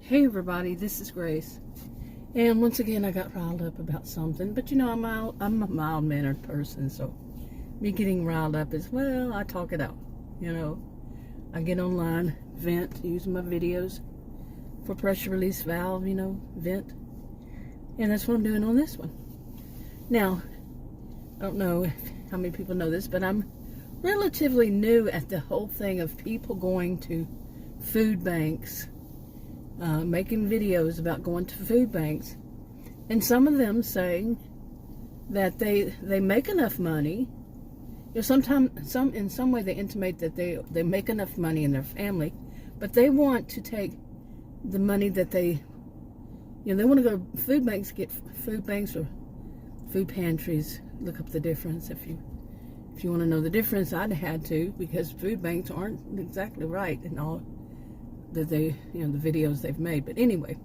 Hey everybody, this is Grace. And once again, I got riled up about something. But you know, I'm a mild-mannered person, so me getting riled up is, well, I talk it out. You know, I get online, vent, use my videos for pressure release valve, vent. And that's what I'm doing on this one. Now, I don't know how many people know this, but I'm relatively new at the whole thing of people going to food banks, making videos about going to food banks, and some of them saying that they make enough money. Sometimes in some way they intimate that they make enough money in their family, but they want to take the money that they want to go to food banks, get food banks or food pantries. Look up the difference if you want to know the difference. I'd had to, because food banks aren't exactly right in all that the videos they've made. But anyway,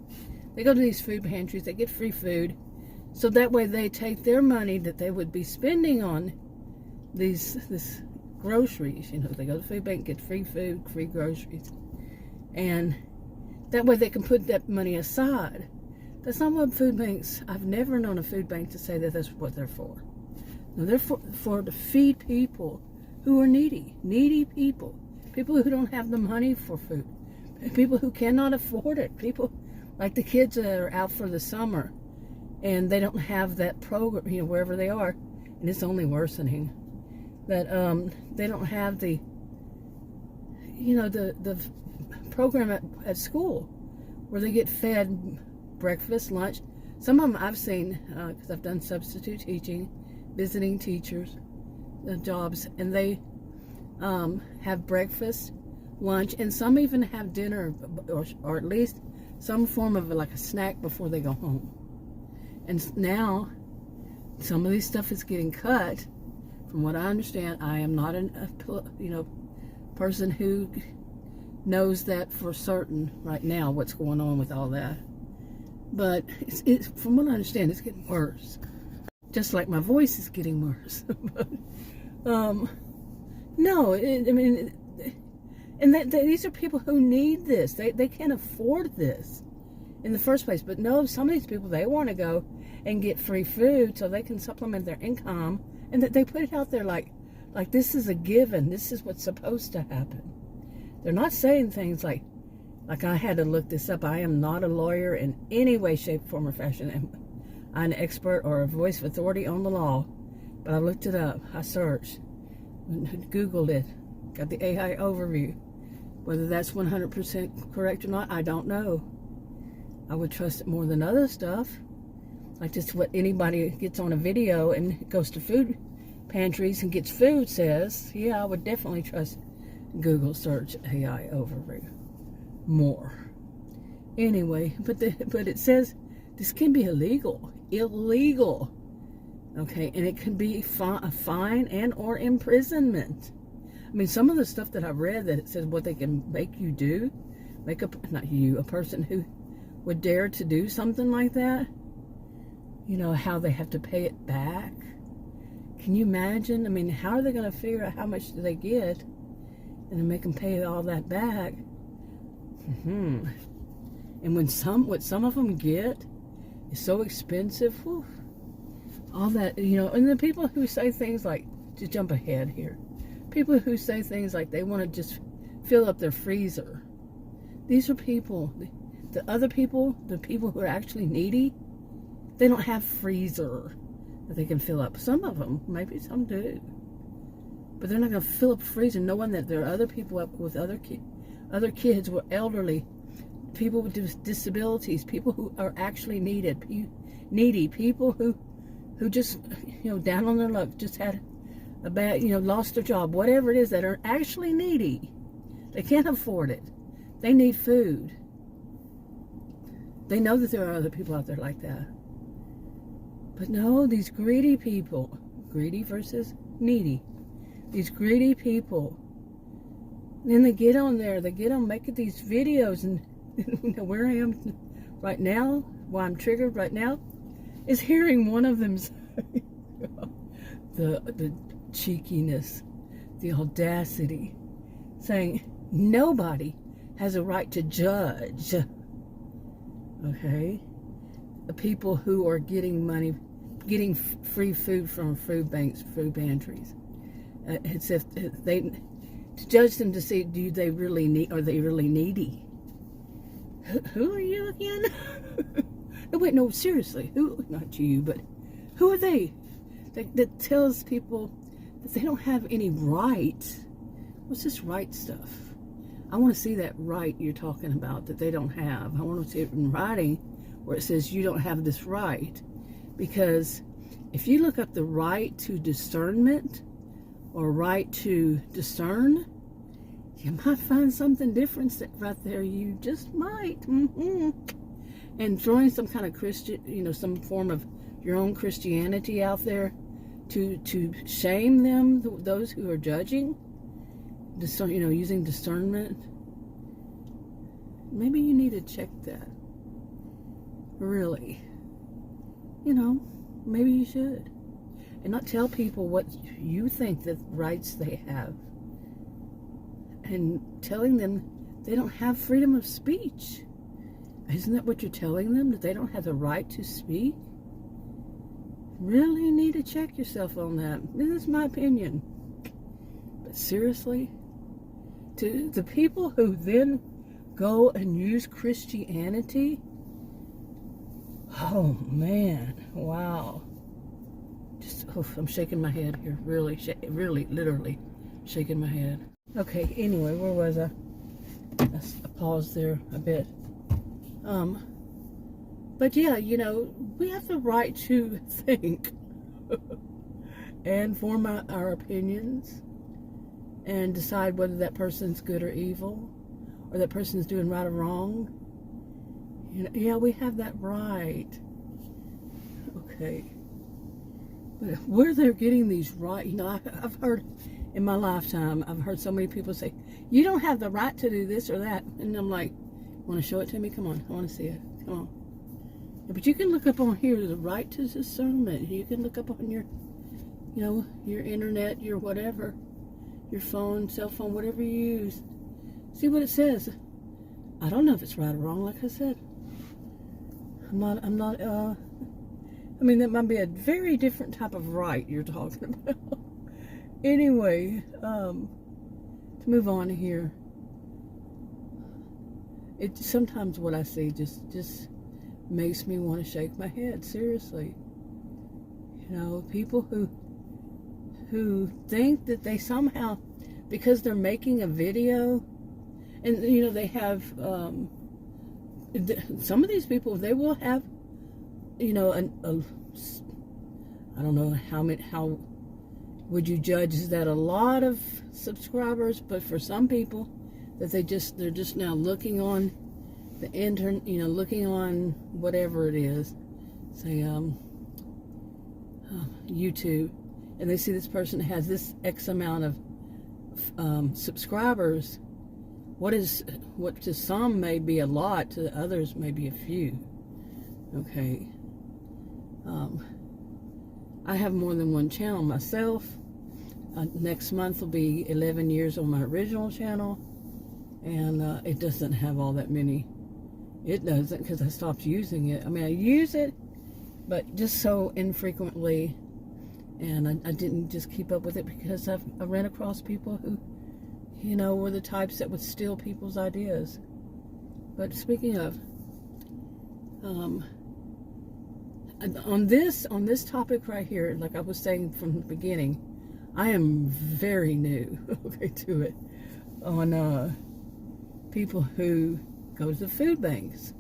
they go to these food pantries, they get free food, so that way they take their money that they would be spending on this groceries. They go to the food bank, get free food, free groceries, and that way they can put that money aside. That's not what food banks, I've never known a food bank to say that that's what they're for. No, they're for to feed people who are needy people who don't have the money for food, people who cannot afford it, people like the kids that are out for the summer and they don't have that program, wherever they are, and it's only worsening, that they don't have the the program at school where they get fed breakfast, lunch. Some of them I've seen, because I've done substitute teaching, visiting teachers jobs, and they have breakfast, lunch, and some even have dinner, or at least some form of like a snack before they go home. And now some of these stuff is getting cut. From what I understand, I am not a person who knows that for certain right now what's going on with all that, but it's from what I understand, it's getting worse, just like my voice is getting worse. But no, and these are people who need this. They can't afford this in the first place. But no, some of these people, they want to go and get free food so they can supplement their income, and that they put it out there like this is a given. This is what's supposed to happen. They're not saying things like I had to look this up. I am not a lawyer in any way, shape, form, or fashion. I'm an expert or a voice of authority on the law, but I looked it up. I searched, Googled it, got the AI overview. Whether that's 100% correct or not, I don't know. I would trust it more than other stuff, like just what anybody gets on a video and goes to food pantries and gets food says. Yeah, I would definitely trust Google search AI overview more. Anyway, but it says this can be illegal, okay, and it can be a fine and or imprisonment. I mean, some of the stuff that I read that it says what they can make you do, a person who would dare to do something like that, how they have to pay it back. Can you imagine? I mean, how are they going to figure out how much do they get and then make them pay all that back? And what some of them get is so expensive, whew, all that, and the people who say things like, to jump ahead here, people who say things like they want to just fill up their freezer. These are people, the people who are actually needy, they don't have freezer that they can fill up. Some of them, maybe some do, but they're not going to fill up a freezer knowing that there are other people up with other kids who are elderly, people with disabilities, people who are actually needy, people who just, down on their luck, just had a bad, lost their job, whatever it is, that are actually needy. They can't afford it. They need food. They know that there are other people out there like that. But no, these greedy people, greedy versus needy, these greedy people, then they get on there, making these videos, and where I am right now, why I'm triggered right now, is hearing one of them say, the cheekiness, the audacity, saying nobody has a right to judge Okay? The people who are getting money, getting free food from food banks, food pantries. It's if they, to judge them to see, do they really need, are they really needy? Who are you again? No, wait, no, seriously. Who, not you, but who are they? That tells people that they don't have any right. What's this right stuff? I want to see that right you're talking about that they don't have. I want to see it in writing where it says you don't have this right. Because if you look up the right to discernment or right to discern, you might find something different right there. You just might. And throwing some kind of Christian, some form of your own Christianity out there to shame them, those who are judging, using discernment. Maybe you need to check that. Really. Maybe you should. And not tell people what you think that rights they have. And telling them they don't have freedom of speech. Isn't that what you're telling them? That they don't have the right to speak? Really need to check yourself on that. This is my opinion. But seriously, to the people who then go and use Christianity, oh man, wow. I'm shaking my head here. Really, literally shaking my head. Okay, anyway, where was I? I paused there a bit. But yeah, we have the right to think and form our opinions and decide whether that person's good or evil, or that person's doing right or wrong. Yeah, we have that right. Okay. But where they're getting these right, I've heard in my lifetime, I've heard so many people say, you don't have the right to do this or that. And I'm like, want to show it to me? Come on, I want to see it. Come on. Yeah, but you can look up on here the right to discernment. You can look up on your, your internet, your whatever, your phone, cell phone, whatever you use. See what it says. I don't know if it's right or wrong, like I said. That might be a very different type of right you're talking about. Anyway, to move on here. Sometimes what I see just makes me want to shake my head, seriously. People who think that they somehow, because they're making a video, and they have some of these people, they will have I don't know how would you judge, is that a lot of subscribers? But for some people, that they're just now looking on the internet, looking on whatever it is, say YouTube, and they see this person has this X amount of subscribers. What to some may be a lot, to others may be a few. Okay. I have more than one channel myself. Next month will be 11 years on my original channel, and it doesn't have all that many. It doesn't, because I stopped using it. I use it, but just so infrequently, and I didn't just keep up with it, because I ran across people who, were the types that would steal people's ideas. But speaking of, on this topic right here, like I was saying from the beginning, I am very new, to it, on people who go to the food banks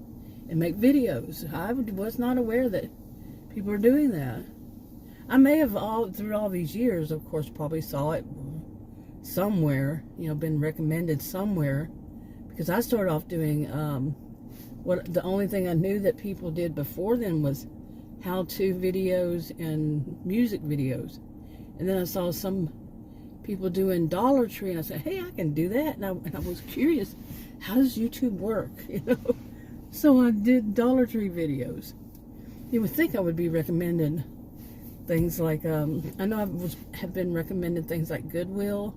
and make videos. I was not aware that people are doing that. I may have through all these years, of course, probably saw it somewhere, been recommended somewhere, because I started off doing the only thing I knew that people did before then was how-to videos and music videos. And then I saw some people doing Dollar Tree, and I said, hey, I can do that. And I was curious, how does YouTube work? So I did Dollar Tree videos. You would think I would be recommending things like, I know have been recommended things like Goodwill,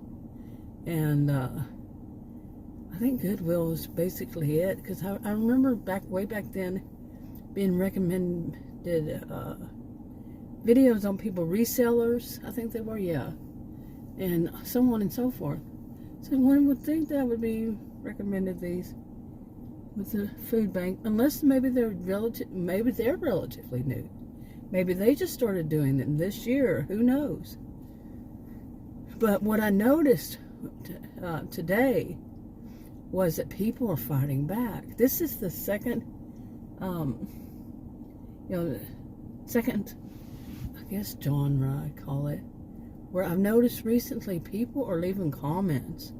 and I think Goodwill is basically it, because I remember way back then being recommended videos on people, resellers, I think they were, yeah, and so on and so forth. So one would think that would be recommended these with the food bank, unless maybe they're relatively new. Maybe they just started doing them this year. Who knows? But what I noticed today was that people are fighting back. This is the second, second, I guess, genre, I call it, where I've noticed recently people are leaving comments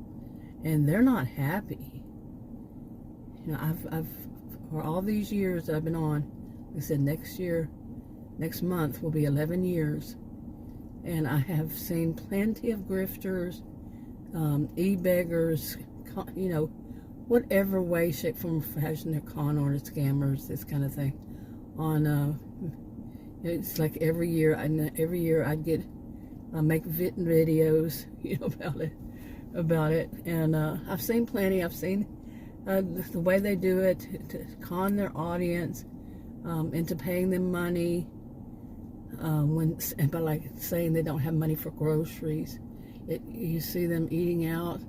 and they're not happy. You know, I've for all these years that I've been on, like I said, next month will be 11 years, and I have seen plenty of grifters, e-beggars, you know, whatever way, shape, form, or fashion, they're con artists, scammers, this kind of thing. On it's like every year I'd get make videos, you know, about it, and I've seen plenty. I've seen the way they do it to con their audience into paying them money by like saying they don't have money for groceries. You see them eating out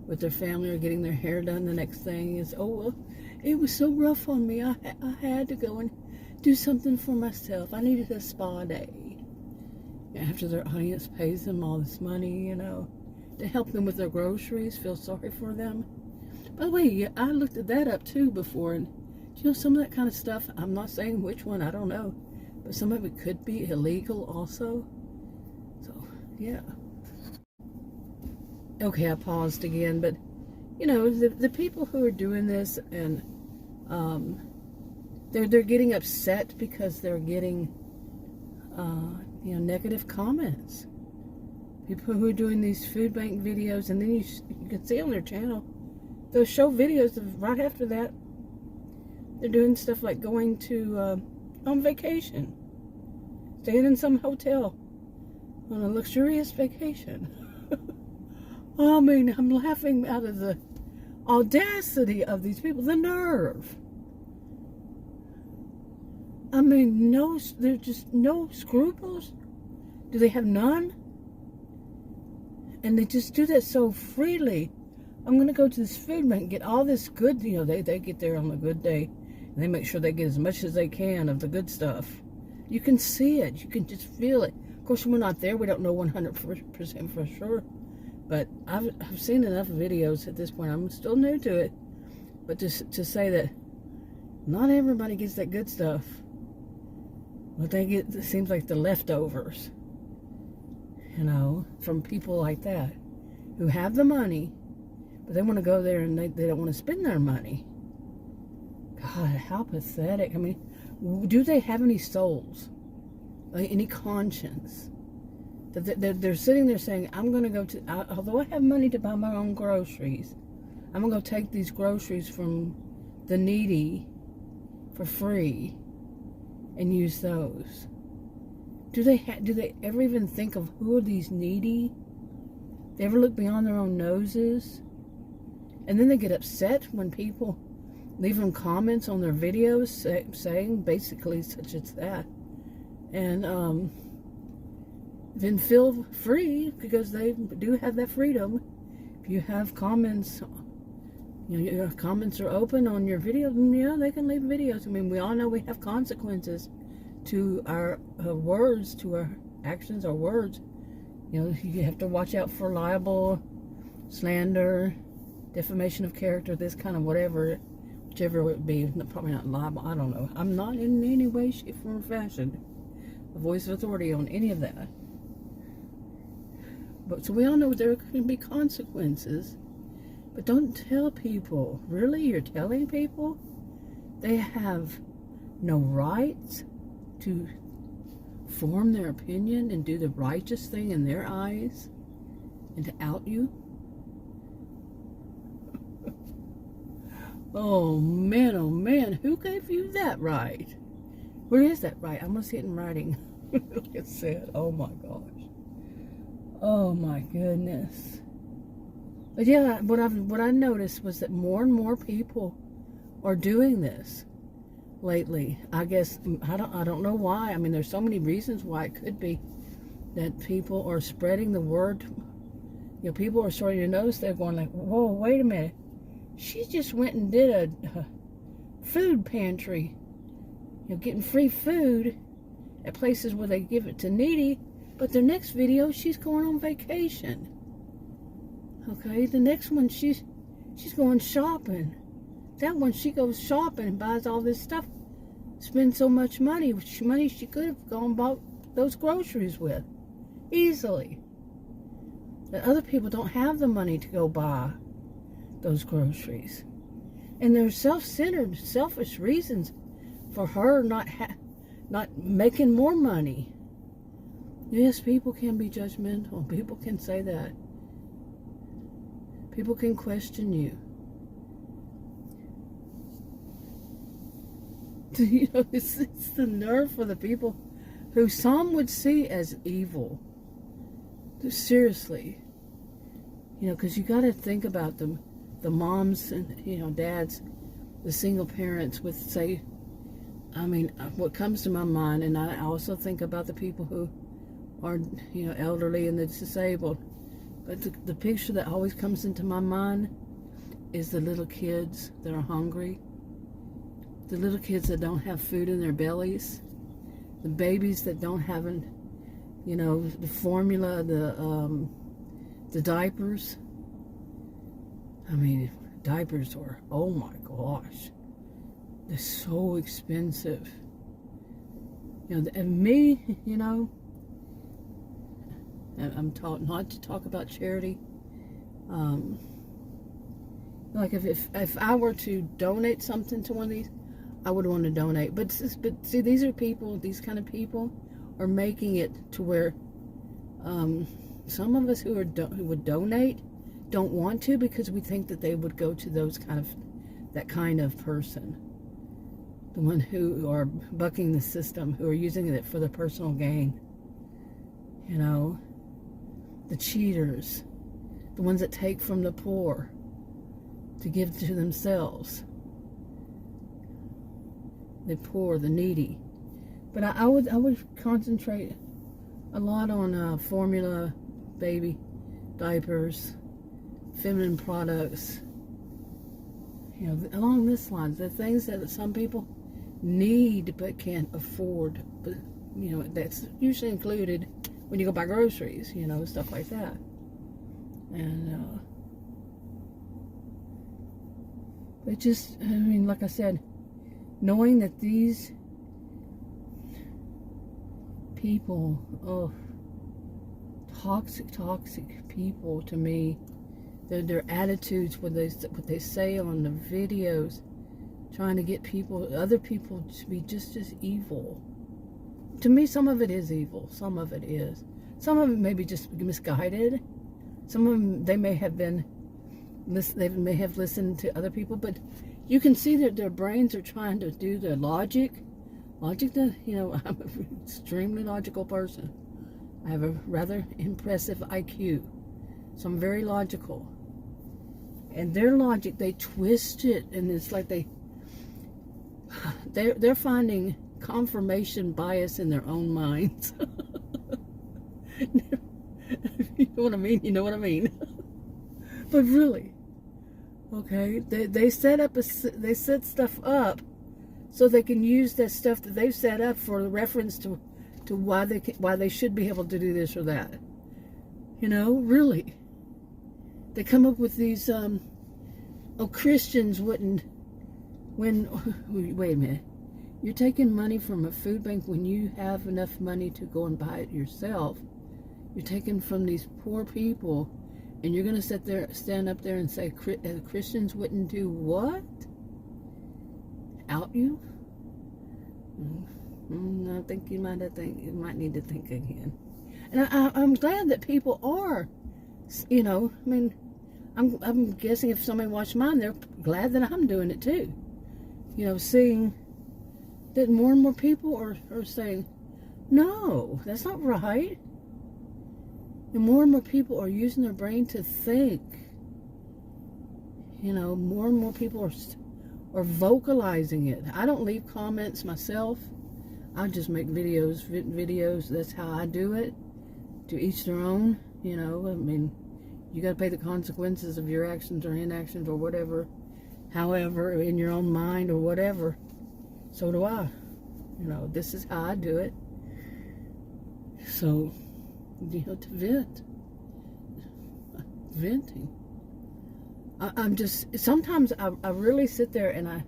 with their family or getting their hair done. The next thing is, oh, well, it was so rough on me. I had to go and do something for myself. I needed a spa day. After their audience pays them all this money, you know, to help them with their groceries, feel sorry for them. By the way, I looked at that up too before, and you know, some of that kind of stuff, I'm not saying which one, I don't know, but some of it could be illegal also. So, yeah. Okay, I paused again, but you know, the people who are doing this, and they're getting upset because they're getting you know, negative comments. People who are doing these food bank videos, and then you can see on their channel, they'll show videos of right after that. They're doing stuff like going to on vacation, staying in some hotel on a luxurious vacation. I mean, I'm laughing out of the audacity of these people, the nerve. I mean, there's just no scruples. Do they have none? And they just do that so freely. I'm going to go to this food bank and get all this good, you know, they get there on a good day. And they make sure they get as much as they can of the good stuff. You can see it. You can just feel it. Of course, we're not there. We don't know 100% for sure. But I've seen enough videos at this point. I'm still new to it. But to say that not everybody gets that good stuff. What they get, it seems like the leftovers, you know, from people like that who have the money, but they want to go there and they don't want to spend their money. God, how pathetic. I mean, do they have any souls, any conscience? That they're sitting there saying, I'm going to go to, although I have money to buy my own groceries, I'm going to go take these groceries from the needy for free and use those. Do they ever even think of who are these needy? They ever look beyond their own noses? And then they get upset when people leave them comments on their videos saying basically such as that. And then feel free, because they do have that freedom. If you have comments, you know, your comments are open on your videos, yeah, they can leave videos. I mean, we all know we have consequences to our words, to our actions, our words. You know, you have to watch out for libel, slander, defamation of character, this kind of whatever, whichever it would be. Probably not libel, I don't know. I'm not in any way, shape, form, or fashion a voice of authority on any of that. But so we all know there can be consequences. But don't tell people. Really? You're telling people they have no right to form their opinion and do the righteous thing in their eyes and to out you? Oh man, who gave you that right? Where is that right? I must see it in writing. Like I said, oh my gosh. Oh my goodness. But yeah, what I noticed was that more and more people are doing this lately. I guess I don't know why. I mean, there's so many reasons why it could be that people are spreading the word. You know, people are starting to notice. They're going like, "Whoa, wait a minute! She just went and did a food pantry. You know, getting free food at places where they give it to needy." But the next video, she's going on vacation. Okay, the next one, she's going shopping. That one, she goes shopping and buys all this stuff. Spends so much money she could have gone and bought those groceries with easily. That other people don't have the money to go buy those groceries. And there's self-centered, selfish reasons for her not making more money. Yes, people can be judgmental. People can say that. People can question you. You know, it's the nerve for the people who some would see as evil. Seriously. You know, because you got to think about the moms and, you know, dads, the single parents with, say, I mean, what comes to my mind, and I also think about the people who are, you know, elderly and the disabled. But the picture that always comes into my mind is the little kids that are hungry. The little kids that don't have food in their bellies. The babies that don't have, you know, the formula, the diapers. I mean, diapers are, oh my gosh, they're so expensive. You know, and me, you know, I'm taught not to talk about charity. Like if I were to donate something to one of these, I would want to donate. But see, these are people, these kind of people are making it to where some of us who would donate don't want to, because we think that they would go to that kind of person. The one who are bucking the system, who are using it for their personal gain. You know, the cheaters, the ones that take from the poor to give to themselves. The poor, the needy. But I would concentrate a lot on formula, baby, diapers, feminine products. You know, along this line, the things that some people need but can't afford. But, you know, that's usually included when you go buy groceries, you know, stuff like that. And it just, I mean, like I said, knowing that these people, oh, toxic people to me, their attitudes, what they say on the videos, trying to get other people to be just as evil. To me, some of it is evil. Some of it is. Some of it may be just misguided. Some of them, they may have listened to other people, but you can see that their brains are trying to do their logic. That, you know, I'm an extremely logical person. I have a rather impressive IQ, so I'm very logical. And their logic, they twist it, and it's like they're finding confirmation bias in their own minds. You know what I mean? You know what I mean? But really, okay, they set stuff up so they can use that stuff that they've set up for reference to why they should be able to do this or that. You know, really, they come up with these. Christians wouldn't. Wait a minute. You're taking money from a food bank when you have enough money to go and buy it yourself. You're taking from these poor people, and you're going to stand up there and say Christians wouldn't do what? Out you? I think you might need to think again. And I'm glad that people are, you know, I mean, I'm guessing if somebody watched mine, they're glad that I'm doing it too. You know, seeing that more and more people are saying, no, that's not right. And more people are using their brain to think. more and more people are vocalizing it. I don't leave comments myself. I just make videos. That's how I do it. To each their own. I mean, you got to pay the consequences of your actions or inactions or whatever, however, in your own mind or whatever. So do I. This is how I do it. So, to venting. I'm just, sometimes I really sit there and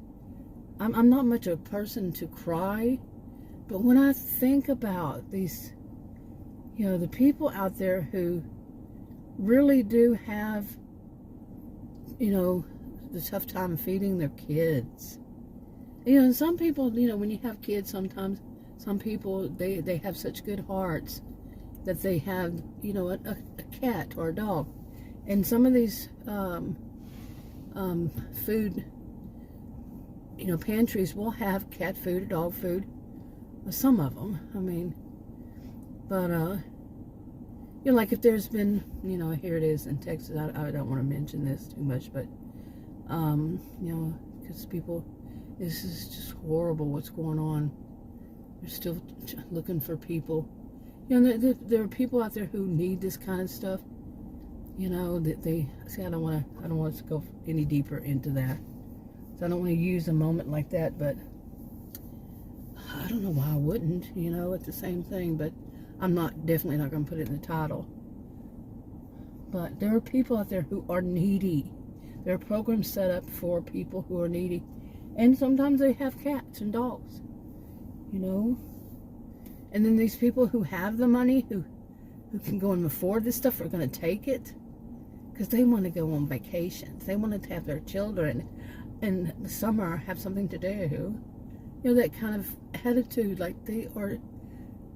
I'm not much a person to cry, but when I think about these, the people out there who really do have, the tough time feeding their kids. And some people, when you have kids, sometimes some people, they have such good hearts that they have, a cat or a dog. And some of these food, pantries will have cat food or dog food. Some of them, I mean. But, like if there's been, here it is in Texas. I don't want to mention this too much, but, because people, this is just horrible what's going on. They're still looking for people. There are people out there who need this kind of stuff. That they see. I don't want to go any deeper into that. So I don't want to use a moment like that. But I don't know why I wouldn't. It's the same thing. But I'm definitely not going to put it in the title. But there are people out there who are needy. There are programs set up for people who are needy. And sometimes they have cats and dogs, And then these people who have the money, who can go and afford this stuff, are going to take it. Because they want to go on vacations. They want to have their children in the summer have something to do. That kind of attitude, like they are,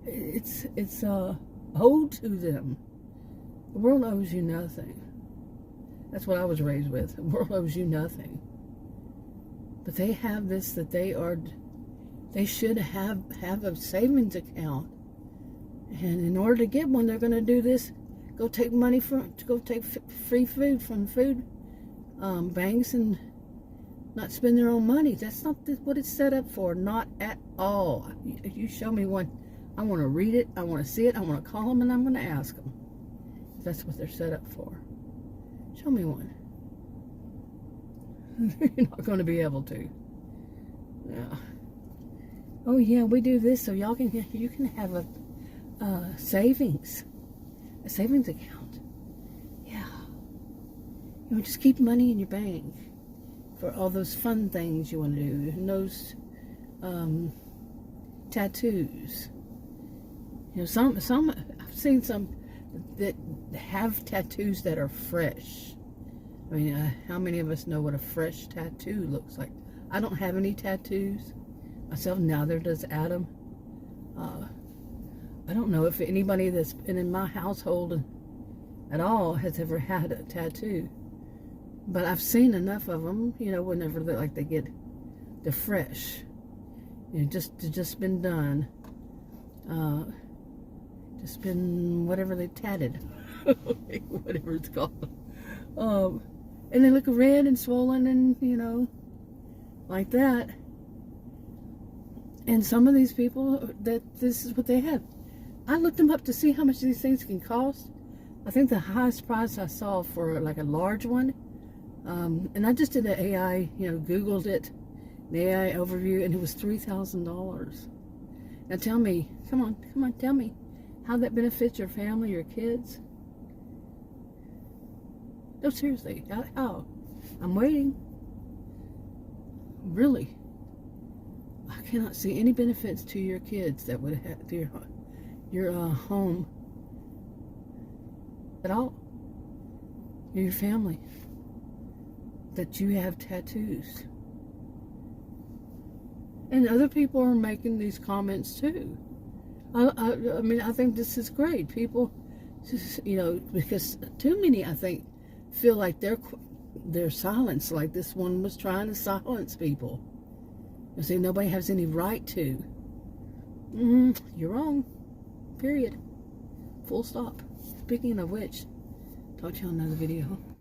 it's owed to them. The world owes you nothing. That's what I was raised with. The world owes you nothing. But they have this that they should have a savings account. And in order to get one, they're going to do this. Go take free food from food banks and not spend their own money. That's not what it's set up for. Not at all. If you show me one, I want to read it. I want to see it. I want to call them and I'm going to ask them. That's what they're set up for. Show me one. You're not going to be able to. Yeah. Oh yeah, we do this so you can have a savings account. Yeah. Just keep money in your bank for all those fun things you want to do. And those tattoos. Some I've seen some that have tattoos that are fresh. I mean, how many of us know what a fresh tattoo looks like? I don't have any tattoos myself. Neither does Adam. I don't know if anybody that's been in my household at all has ever had a tattoo. But I've seen enough of them, whenever they get the fresh. Just been done. Just been whatever they tatted. Whatever it's called. And they look red and swollen and, like that. And some of these people, this is what they have. I looked them up to see how much these things can cost. I think the highest price I saw for like a large one, and I just did an AI, Googled it, the AI overview, and it was $3,000. Now tell me, come on, tell me how that benefits your family, your kids. No, seriously, how? I'm waiting. Really. I cannot see any benefits to your kids that would have to your home at all. Your family. That you have tattoos. And other people are making these comments too. I mean, I think this is great. People, because too many, I think, feel like they're silenced, like this one was trying to silence people. You see, nobody has any right to. You're wrong. Period. Full stop. Speaking of which, talk to you on another video.